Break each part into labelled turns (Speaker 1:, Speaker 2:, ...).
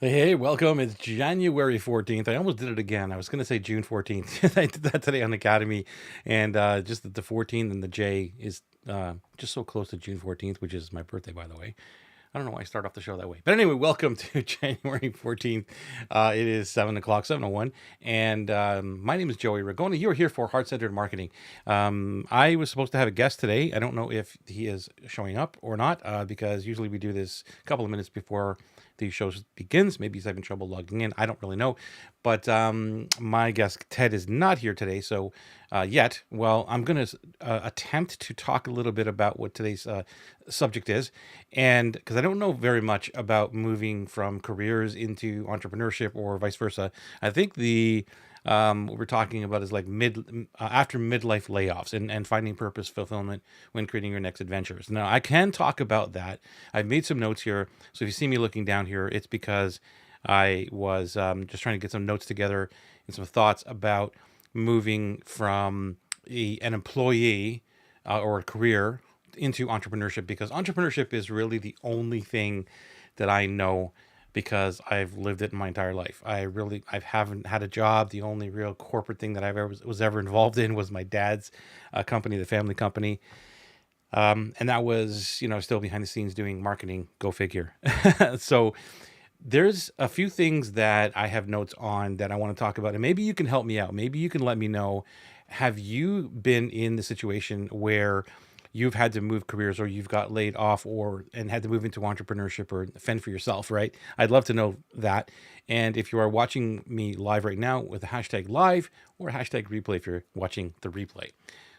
Speaker 1: Hey, welcome. It's January 14th. I almost did it again. I was going to say June 14th. I did that today on Academy. And just that the 14th and the J is just so close to June 14th, which is my birthday, by the way. I don't know why I start off the show that way. But anyway, welcome to January 14th. It is 7 o'clock, 7:01. And my name is Joey Ragona. You're here for Heart Centered Marketing. I was supposed to have a guest today. I don't know if he is showing up or not because usually we do this a couple of minutes before the show begins. Maybe he's having trouble logging in. I don't really know. But my guest, Ted, is not here today. So yet, well, I'm going to attempt to talk a little bit about what today's subject is. And because I don't know very much about moving from careers into entrepreneurship or vice versa, I think what we're talking about is like after midlife layoffs and finding purpose fulfillment when creating your next adventures. Now I can talk about that. I've made some notes here, so if you see me looking down here, it's because I was just trying to get some notes together and some thoughts about moving from an employee or a career into entrepreneurship, because entrepreneurship is really the only thing that I know, because I've lived it my entire life. I haven't had a job. The only real corporate thing that I've ever was ever involved in was my dad's company, the family company. And that was, still behind the scenes doing marketing, go figure. So there's a few things that I have notes on that I want to talk about, and maybe you can help me out. Maybe you can let me know. Have you been in the situation where you've had to move careers, or you've got laid off, and had to move into entrepreneurship or fend for yourself, right? I'd love to know that. And if you are watching me live right now with a hashtag live or a hashtag replay if you're watching the replay.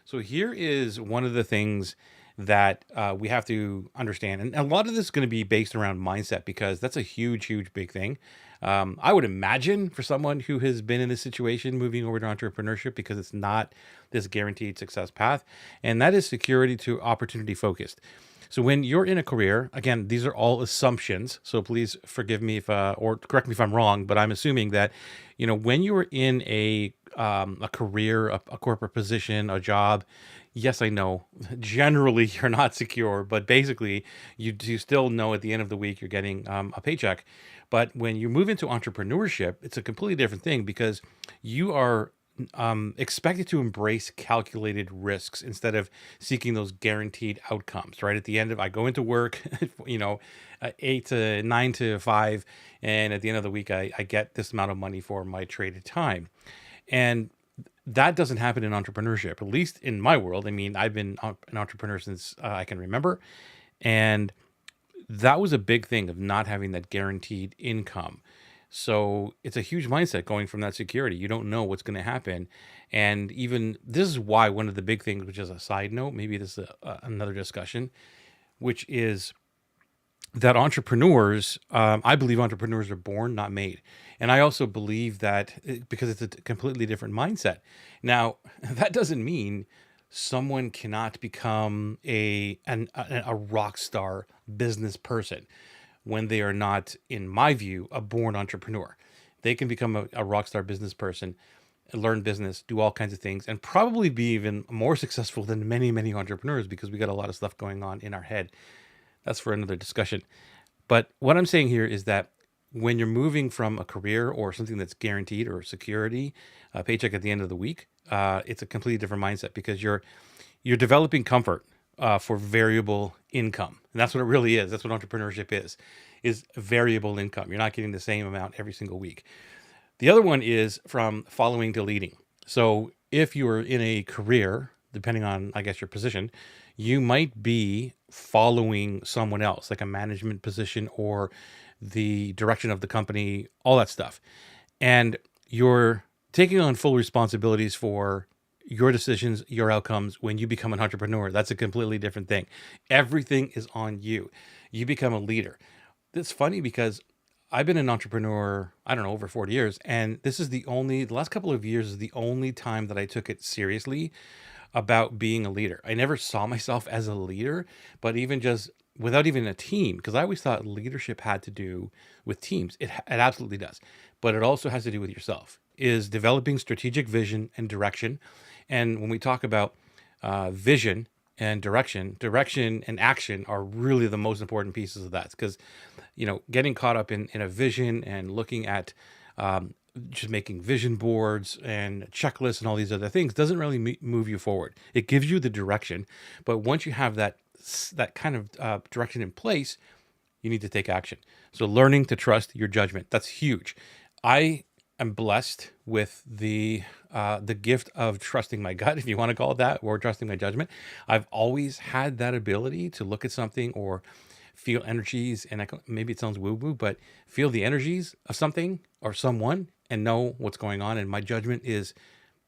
Speaker 1: So here is one of the things that we have to understand. And a lot of this is going to be based around mindset, because that's a huge, huge, big thing. I would imagine for someone who has been in this situation, moving over to entrepreneurship, because it's not this guaranteed success path, and that is security to opportunity focused. So when you're in a career, again, these are all assumptions. So please forgive me or correct me if I'm wrong, but I'm assuming that, when you are in a career, a corporate position, a job, yes, I know generally you're not secure, but basically you do still know at the end of the week you're getting a paycheck. But when you move into entrepreneurship, it's a completely different thing, because you are expected to embrace calculated risks instead of seeking those guaranteed outcomes. Right at the end of, I go into work, 8 to 9 to 5, and at the end of the week, I get this amount of money for my traded time, and that doesn't happen in entrepreneurship, at least in my world. I mean, I've been an entrepreneur since I can remember, and that was a big thing of not having that guaranteed income. So it's a huge mindset going from that security. You don't know what's going to happen. And even this is why one of the big things, which is a side note, maybe this is another discussion, which is that I believe entrepreneurs are born, not made. And I also believe that because it's a completely different mindset. Now, that doesn't mean someone cannot become a rock star business person when they are not, in my view, a born entrepreneur. They can become a rock star business person, learn business, do all kinds of things, and probably be even more successful than many, many entrepreneurs, because we got a lot of stuff going on in our head. That's for another discussion. But what I'm saying here is that when you're moving from a career or something that's guaranteed or security, a paycheck at the end of the week, it's a completely different mindset, because you're developing comfort for variable income, and that's what it really is. That's what entrepreneurship is variable income. You're not getting the same amount every single week. The other one is from following to leading. So if you're in a career, depending on, I guess, your position, you might be following someone else, like a management position or the direction of the company, all that stuff. And you're taking on full responsibilities for your decisions, your outcomes. When you become an entrepreneur, that's a completely different thing. Everything is on you. You become a leader. It's funny because I've been an entrepreneur, I don't know, over 40 years. And the last couple of years is the only time that I took it seriously about being a leader. I never saw myself as a leader, but even just without even a team, because I always thought leadership had to do with teams. It absolutely does. But it also has to do with yourself, is developing strategic vision and direction. And when we talk about vision and direction and action are really the most important pieces of that, because getting caught up in a vision and looking at um, just making vision boards and checklists and all these other things doesn't really move you forward. It gives you the direction, but once you have that kind of direction in place, you need to take action. So learning to trust your judgment, that's huge. I am blessed with the gift of trusting my gut, if you want to call it that, or trusting my judgment. I've always had that ability to look at something or feel energies, and maybe it sounds woo-woo, but feel the energies of something or someone and know what's going on. And my judgment is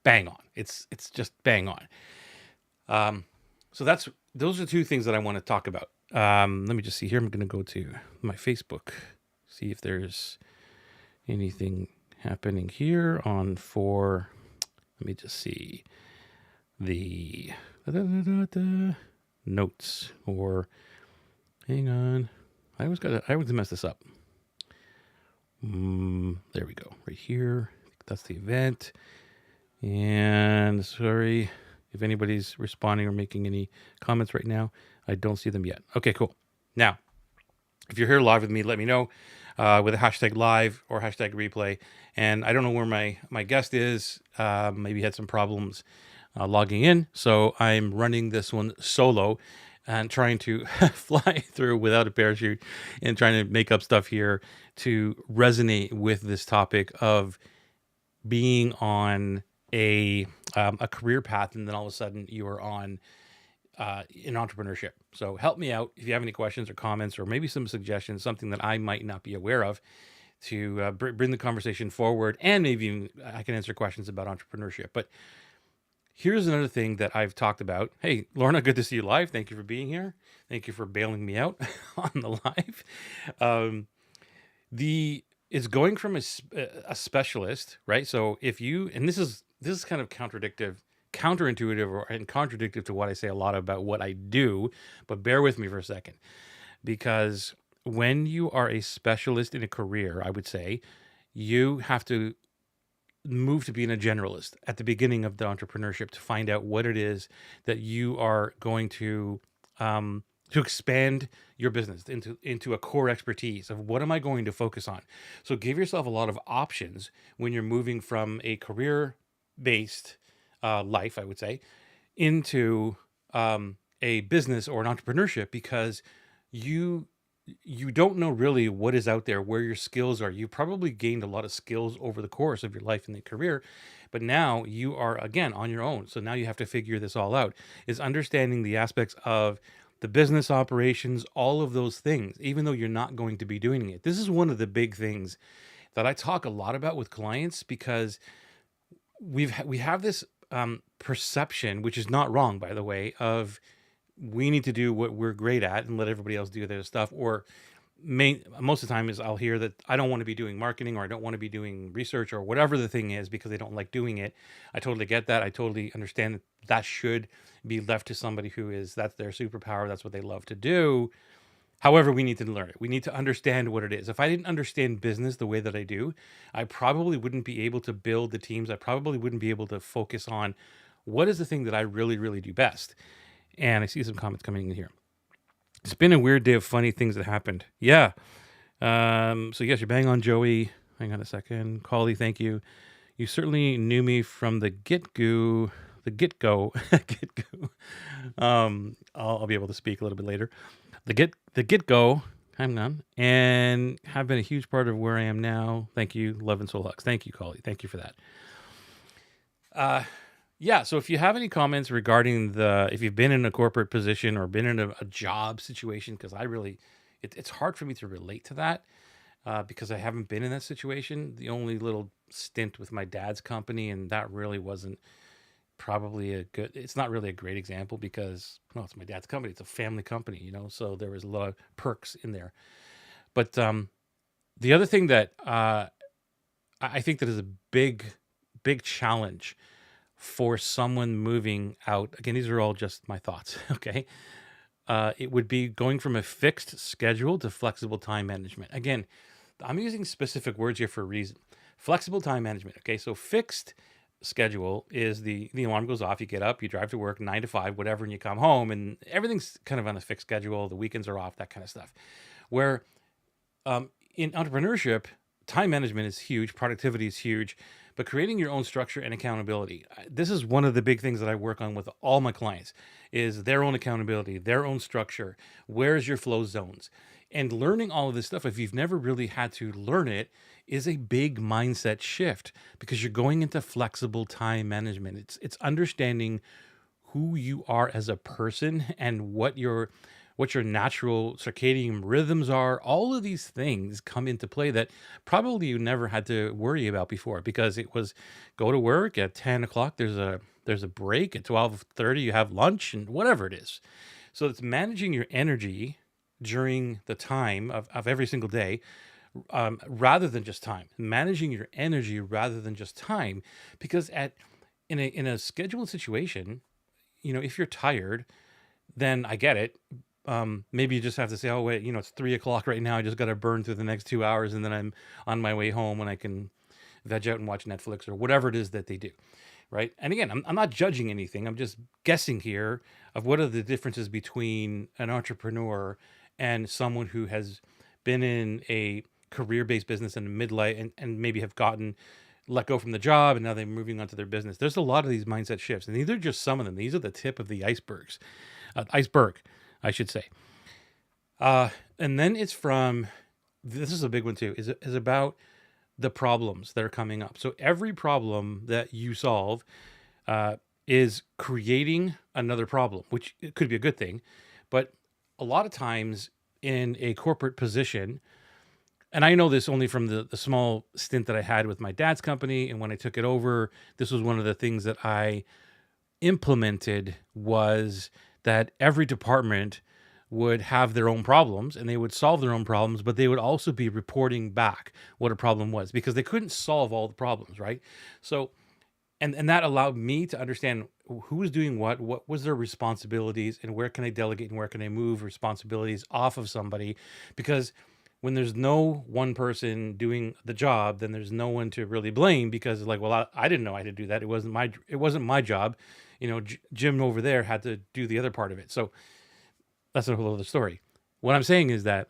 Speaker 1: bang on. It's just bang on. So those are two things that I want to talk about. Let me just see here. I'm going to go to my Facebook, see if there's anything happening here let me just see the notes, or hang on. I always mess this up. There we go. Right here. That's the event. And sorry if anybody's responding or making any comments right now. I don't see them yet. Okay, cool. Now, if you're here live with me, let me know with a hashtag live or hashtag replay. And I don't know where my guest is. Maybe he had some problems logging in. So I'm running this one solo and trying to fly through without a parachute and trying to make up stuff here to resonate with this topic of being on a career path, and then all of a sudden you are on in entrepreneurship. So help me out if you have any questions or comments, or maybe some suggestions, something that I might not be aware of, to bring the conversation forward, and maybe even I can answer questions about entrepreneurship. But here's another thing that I've talked about. Hey, Lorna, good to see you live. Thank you for being here. Thank you for bailing me out on the live. It's going from a specialist, right? So if you, and this is kind of counterintuitive and contradictive to what I say a lot about what I do, but bear with me for a second, because when you are a specialist in a career, I would say you have to move to being a generalist at the beginning of the entrepreneurship to find out what it is that you are going to expand your business into a core expertise of what am I going to focus on. So give yourself a lot of options when you're moving from a career-based life, I would say, into a business or an entrepreneurship, because you don't know really what is out there, where your skills are. You probably gained a lot of skills over the course of your life in the career, but now you are again on your own. So now you have to figure this all out. Is understanding the aspects of the business operations, all of those things, even though you're not going to be doing it. This is one of the big things that I talk a lot about with clients, because we have this perception, which is not wrong, by the way, of we need to do what we're great at and let everybody else do their stuff. Or most of the time is I'll hear that I don't want to be doing marketing, or I don't want to be doing research, or whatever the thing is, because they don't like doing it. I totally get that. I totally understand that should be left to somebody that's their superpower. That's what they love to do. However, we need to learn it. We need to understand what it is. If I didn't understand business the way that I do, I probably wouldn't be able to build the teams. I probably wouldn't be able to focus on what is the thing that I really, really do best. And I see some comments coming in here. It's been a weird day of funny things that happened. Yeah. So yes, you're bang on, Joey. Hang on a second. Collie, thank you. You certainly knew me from the get-go. Get-go. I'll be able to speak a little bit later. The get-go. Hang on. And have been a huge part of where I am now. Thank you. Love and soul hugs. Thank you, Collie. Thank you for that. Yeah, so if you have any comments regarding if you've been in a corporate position or been in a job situation, because it's hard for me to relate to that because I haven't been in that situation. The only little stint with my dad's company, and that really wasn't it's not really a great example, because, well, it's my dad's company. It's a family company, so there was a lot of perks in there. But the other thing that I think that is a big, big challenge for someone moving out, again, these are all just my thoughts, okay? It would be going from a fixed schedule to flexible time management. Again, I'm using specific words here for a reason. Flexible time management, okay? So fixed schedule is the alarm goes off, you get up, you drive to work 9 to 5, whatever, and you come home, and everything's kind of on a fixed schedule. The weekends are off, that kind of stuff. Where in entrepreneurship, time management is huge, productivity is huge, but creating your own structure and accountability. This is one of the big things that I work on with all my clients is their own accountability, their own structure. Where's your flow zones? And learning all of this stuff, if you've never really had to learn it, is a big mindset shift because you're going into flexible time management. It's understanding who you are as a person and what your natural circadian rhythms are. All of these things come into play that probably you never had to worry about before because it was go to work at 10 o'clock. There's a break at 12:30. You have lunch and whatever it is. So it's managing your energy during the time of every single day, rather than just time. Managing your energy rather than just time, because in a scheduled situation, if you're tired, then I get it. Maybe you just have to say, oh, wait, it's 3 o'clock right now. I just got to burn through the next 2 hours and then I'm on my way home and I can veg out and watch Netflix or whatever it is that they do. Right. And again, I'm not judging anything. I'm just guessing here of what are the differences between an entrepreneur and someone who has been in a career-based business in the midlife and maybe have gotten let go from the job and now they're moving on to their business. There's a lot of these mindset shifts, and these are just some of them. These are the tip of the iceberg, I should say. And then this is a big one too, is about the problems that are coming up. So every problem that you solve is creating another problem, which it could be a good thing. But a lot of times in a corporate position, and I know this only from the small stint that I had with my dad's company, and when I took it over, this was one of the things that I implemented was that every department would have their own problems and they would solve their own problems, but they would also be reporting back what a problem was because they couldn't solve all the problems, right? So, and that allowed me to understand who was doing what was their responsibilities, and where can I delegate and where can I move responsibilities off of somebody, because when there's no one person doing the job, then there's no one to really blame because like, well, I didn't know I had to do that. It wasn't my job. Jim over there had to do the other part of it. So that's a whole other story. What I'm saying is that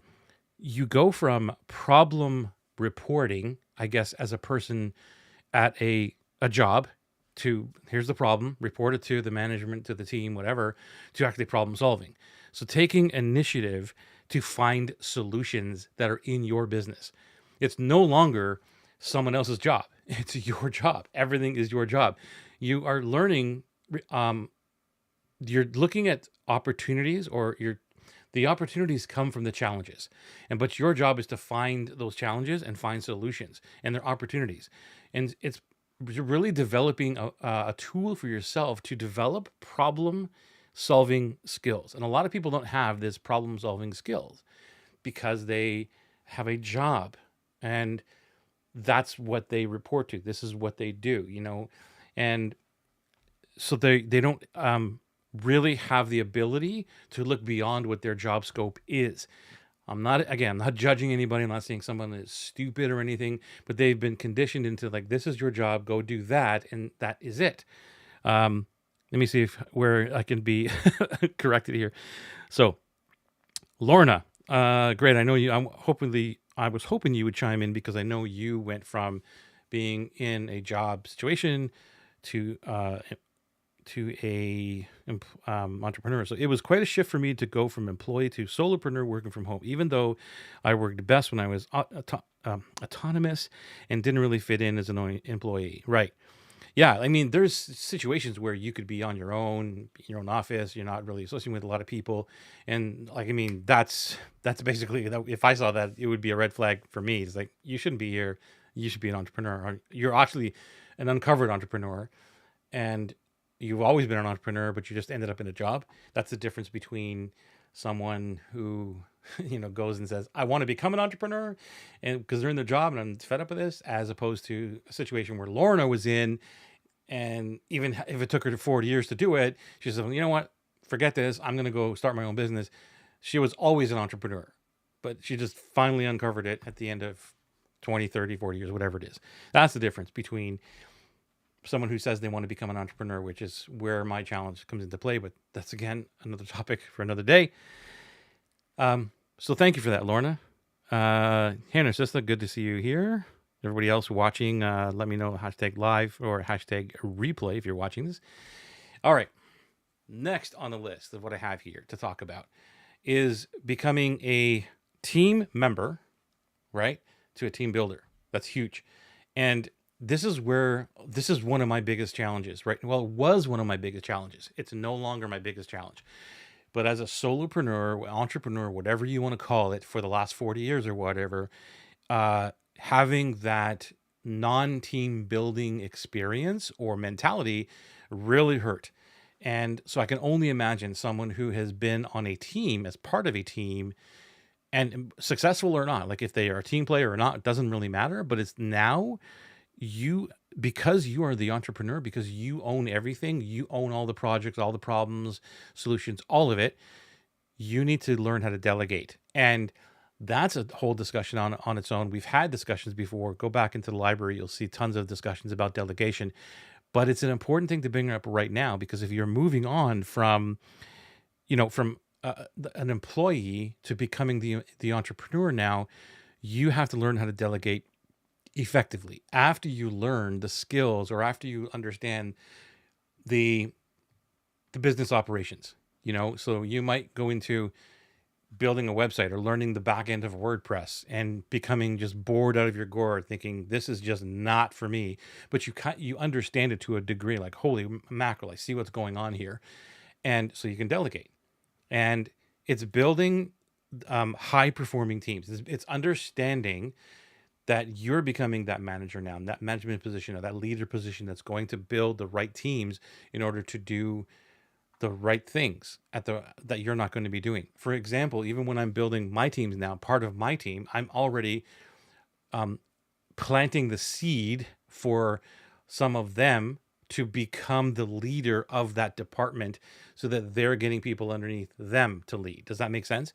Speaker 1: you go from problem reporting, I guess, as a person at a job to here's the problem, report it to the management, to the team, whatever, to actually problem solving. So taking initiative to find solutions that are in your business. It's no longer someone else's job. It's your job. Everything is your job. You are learning, you're looking at opportunities, or the opportunities come from the challenges. But your job is to find those challenges and find solutions, and their opportunities. And you're really developing a tool for yourself to develop problem solving skills. And a lot of people don't have this problem solving skills because they have a job and that's what they report to. This is what they do, and so they don't really have the ability to look beyond what their job scope is. I'm not judging anybody. I'm not saying someone is stupid or anything, but they've been conditioned into like, this is your job, go do that, and that is it. Let me see where I can be corrected here. So, Lorna, great. I know you. I was hoping you would chime in because I know you went from being in a job situation to a entrepreneur. So it was quite a shift for me to go from employee to solopreneur working from home, even though I worked best when I was autonomous and didn't really fit in as an employee. Right. Yeah. I mean, there's situations where you could be on your own office. You're not really associating with a lot of people. And that's basically, if I saw that, it would be a red flag for me. It's like, you shouldn't be here. You should be an entrepreneur. You're actually an uncovered entrepreneur. And you've always been an entrepreneur, but you just ended up in a job. That's the difference between someone who, goes and says, I want to become an entrepreneur, and because they're in their job and I'm fed up with this, as opposed to a situation where Lorna was in. And even if it took her 40 years to do it, she said, you know what, forget this. I'm going to go start my own business. She was always an entrepreneur, but she just finally uncovered it at the end of 20, 30, 40 years, whatever it is. That's the difference between someone who says they want to become an entrepreneur, which is where my challenge comes into play. But that's, again, another topic for another day. So thank you for that, Lorna. Hey, Narcissa, good to see you here. Everybody else watching, let me know hashtag live or hashtag replay if you're watching this. All right. Next on the list of what I have here to talk about is becoming a team member, right, to a team builder. That's huge. And this is one of my biggest challenges, right? Well, it was one of my biggest challenges. It's no longer my biggest challenge. But as a solopreneur, entrepreneur, whatever you want to call it, for the last 40 years or whatever, having that non-team building experience or mentality really hurt. And so I can only imagine someone who has been on a team, as part of a team, and successful or not, like if they are a team player or not, it doesn't really matter. But it's now because you are the entrepreneur, because you own everything, you own all the projects, all the problems, solutions, all of it. You need to learn how to delegate. And that's a whole discussion on its own. We've had discussions before. Go back into the library. You'll see tons of discussions about delegation. But it's an important thing to bring up right now, because if you're moving on from an employee to becoming the entrepreneur now, you have to learn how to delegate effectively after you learn the skills, or after you understand the business operations. So you might go into building a website or learning the back end of WordPress and becoming just bored out of your gourd, thinking this is just not for me. But you understand it to a degree, like, holy mackerel, I see what's going on here. And so you can delegate. And it's building high performing teams. It's understanding that you're becoming that manager now, that management position or that leader position that's going to build the right teams in order to do the right things that you're not going to be doing. For example, even when I'm building my teams now, part of my team, I'm already planting the seed for some of them to become the leader of that department, so that they're getting people underneath them to lead. Does that make sense?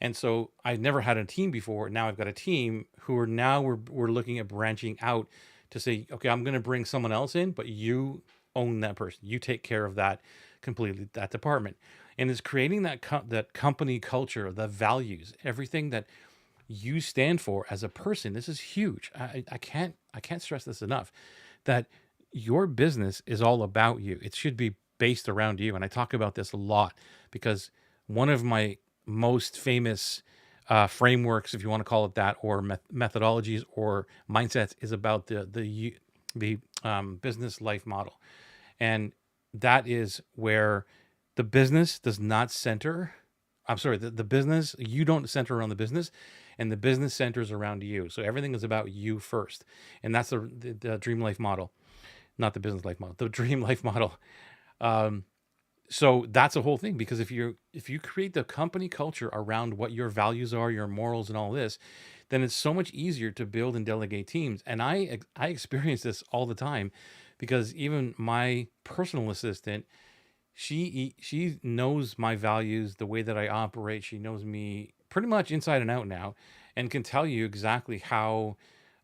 Speaker 1: And so I never had a team before. Now I've got a team who are now we're looking at branching out to say, okay, I'm going to bring someone else in, but you own that person. You take care of that completely, that department. And it's creating that company culture, the values, everything that you stand for as a person. This is huge. I can't stress this enough, that your business is all about you. It should be based around you. And I talk about this a lot, because one of my most famous frameworks, if you want to call it that, or methodologies or mindsets, is about the business life model. And that is where the business does not center. I'm sorry, the business, you don't center around the business, and the business centers around you. So everything is about you first. And that's the dream life model, not the business life model, the dream life model. So that's a whole thing, because if you create the company culture around what your values are, your morals, and all this, then it's so much easier to build and delegate teams. And I experience this all the time, because even my personal assistant, she knows my values, the way that I operate. She knows me pretty much inside and out now, and can tell you exactly how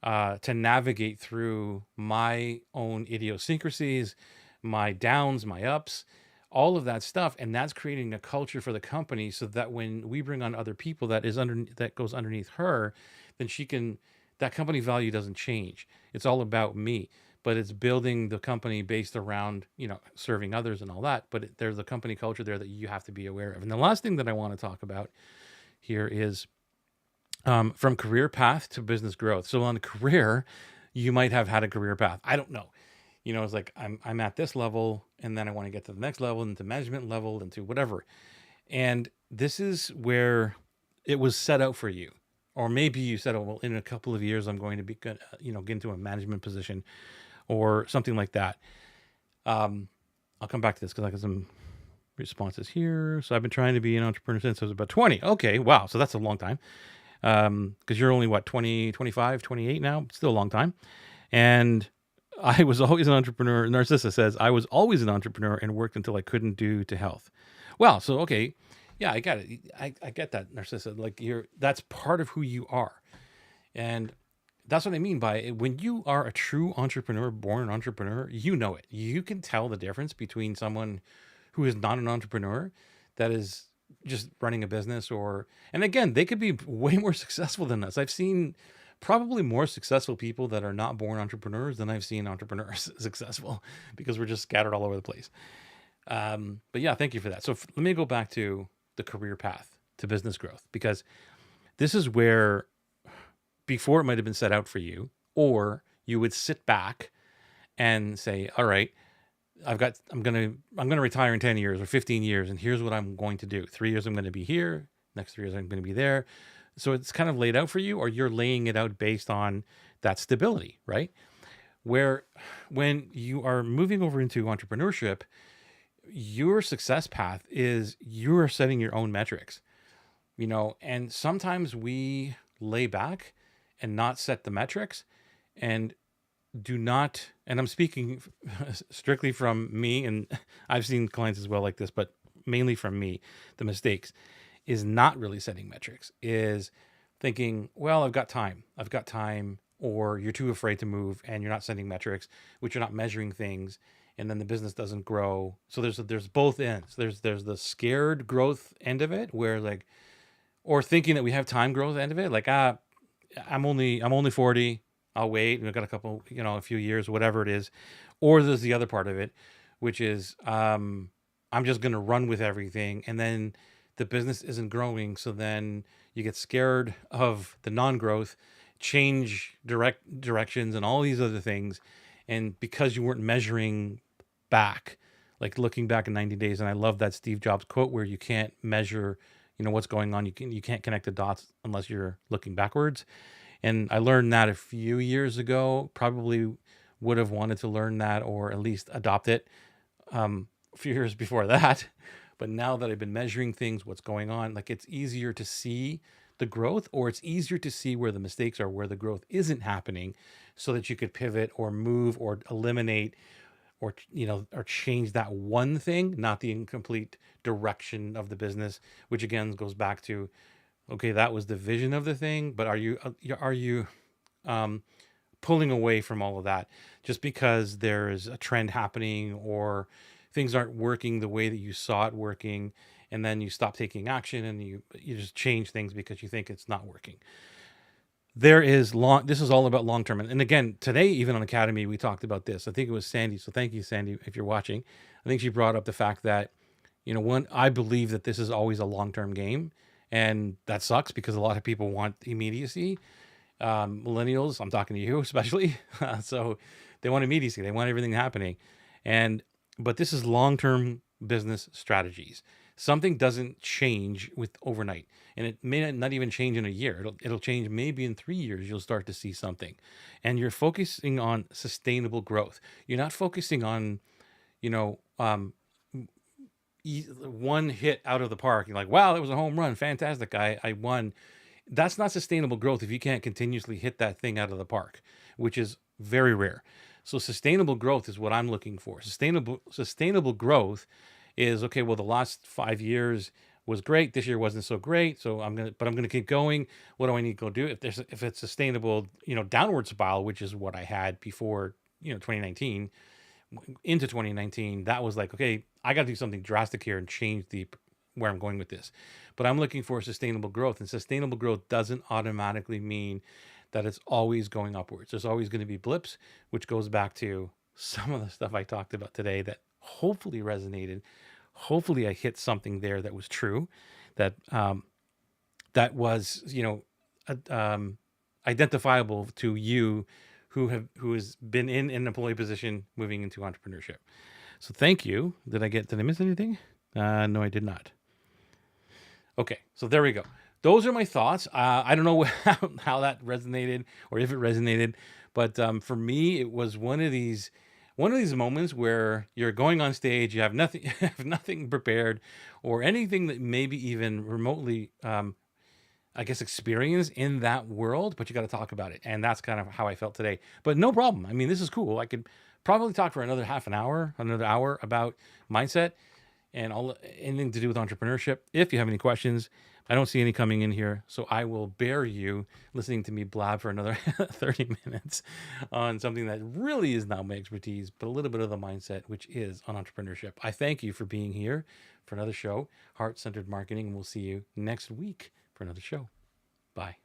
Speaker 1: to navigate through my own idiosyncrasies, my downs, my ups, all of that stuff. And that's creating a culture for the company, so that when we bring on other people that goes underneath her, then that company value doesn't change. It's all about me, but it's building the company based around, serving others and all that. But there's a company culture there that you have to be aware of. And the last thing that I want to talk about here is from career path to business growth. So on a career, you might have had a career path. I don't know. It's like I'm at this level, and then I want to get to the next level, and to management level, and to whatever. And this is where it was set out for you. Or maybe you said, oh, well, in a couple of years, I'm going to be good, get into a management position or something like that. I'll come back to this because I got some responses here. So I've been trying to be an entrepreneur since I was about 20. Okay, wow. So that's a long time. Because you're only, 20, 25, 28 now? Still a long time. And I was always an entrepreneur. Narcissa says, I was always an entrepreneur and worked until I couldn't due to health. Wow. So, okay. Yeah, I got it. I get that, Narcissa. Like that's part of who you are. And That's what I mean by when you are a true entrepreneur, born entrepreneur, you know it. You can tell the difference between someone who is not an entrepreneur that is just running a business and again, they could be way more successful than us. I've seen probably more successful people that are not born entrepreneurs than I've seen entrepreneurs successful because we're just scattered all over the place. But yeah, thank you for that. So let me go back to the career path to business growth because this is where before it might have been set out for you, or you would sit back and say, all right, I'm gonna retire in 10 years or 15 years, and here's what I'm going to do. 3 years I'm gonna be here, next 3 years I'm gonna be there. So it's kind of laid out for you, or you're laying it out based on that stability, right? Where when you are moving over into entrepreneurship, your success path is you're setting your own metrics, and sometimes we lay back and not set the metrics and do not, and I'm speaking strictly from me, and I've seen clients as well like this, but mainly from me, the mistakes is not really setting metrics, is thinking, well, I've got time, or you're too afraid to move and you're not setting metrics, which you're not measuring things, and then the business doesn't grow. So there's both ends. There's the scared growth end of it, where like, or thinking that we have time growth end of it, like I'm only 40. I'll wait. We've got a couple, a few years, whatever it is. Or there's the other part of it, which is I'm just going to run with everything. And then the business isn't growing. So then you get scared of the non-growth, change directions and all these other things. And because you weren't measuring back, like looking back in 90 days. And I love that Steve Jobs quote where you can't measure, what's going on. You can't connect the dots unless you're looking backwards. And I learned that a few years ago, probably would have wanted to learn that or at least adopt it a few years before that. But now that I've been measuring things, what's going on, like it's easier to see the growth, or it's easier to see where the mistakes are, where the growth isn't happening, so that you could pivot or move or eliminate or or change that one thing, not the incomplete direction of the business, which again goes back to, okay, that was the vision of the thing, but are you um, pulling away from all of that just because there is a trend happening or things aren't working the way that you saw it working, and then you stop taking action and you just change things because you think it's not working. This is all about long term, and again today, even on Academy, we talked about this. I think it was Sandy, so thank you, Sandy, if you're watching. I think she brought up the fact that one, I believe that this is always a long term game, and that sucks because a lot of people want immediacy. Millennials, I'm talking to you especially, so they want immediacy, they want everything happening, but this is long term business strategies. Something doesn't change with overnight, and it may not even change in a year. It'll change maybe in 3 years. You'll start to see something, and you're focusing on sustainable growth. You're not focusing on you know um, one hit out of the park. You're like, wow, that was a home run, fantastic, I won. That's not sustainable growth if you can't continuously hit that thing out of the park, which is very rare. So sustainable growth is what I'm looking for. Sustainable growth is, okay, well, the last 5 years was great. This year wasn't so great. So I'm gonna keep going. What do I need to go do? If it's sustainable, downward spiral, which is what I had before, 2019 into 2019, that was like, okay, I got to do something drastic here and change where I'm going with this. But I'm looking for sustainable growth, and sustainable growth doesn't automatically mean that it's always going upwards. There's always going to be blips, which goes back to some of the stuff I talked about today that hopefully resonated. Hopefully I hit something there that was true, that that was, identifiable to you who has been in an employee position moving into entrepreneurship. So thank you. Did I miss anything? No, I did not. Okay, so there we go. Those are my thoughts. I don't know how that resonated or if it resonated, but for me, it was one of these moments where you're going on stage, you have nothing, have nothing prepared, or anything that maybe even remotely, I guess, experience in that world, but you got to talk about it, and that's kind of how I felt today. But no problem. I mean, this is cool. I could probably talk for another half an hour, another hour about mindset and all anything to do with entrepreneurship. If you have any questions, I don't see any coming in here, so I will bear you listening to me blab for another 30 minutes on something that really is not my expertise, but a little bit of the mindset, which is on entrepreneurship. I thank you for being here for another show, Heart Centered Marketing, and we'll see you next week for another show. Bye.